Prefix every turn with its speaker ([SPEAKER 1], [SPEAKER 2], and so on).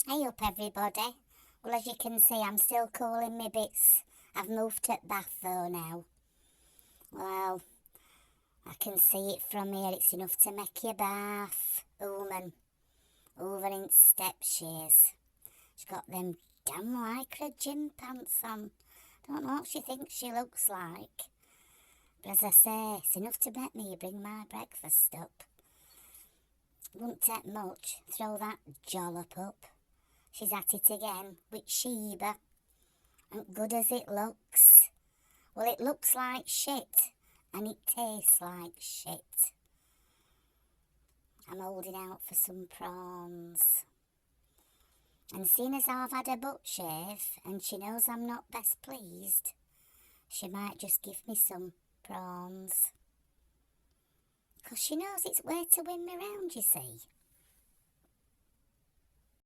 [SPEAKER 1] Hey up everybody. Well, as you can see, I'm still cooling my bits. I've moved to the bath though now. Well, I can see it from here. It's enough to make your bath. Woman, hoovering steps she is. She's got them damn lycra gym pants on. Don't know what she thinks she looks like. But as I say, it's enough to make me bring my breakfast up. Wouldn't take much. Throw that jollop up. She's at it again with Sheba. And good as it looks. Well, it looks like shit. And it tastes like shit. I'm holding out for some prawns. And seeing as I've had a butt shave and she knows I'm not best pleased, she might just give me some prawns. 'Cause she knows it's way to win me round, you see.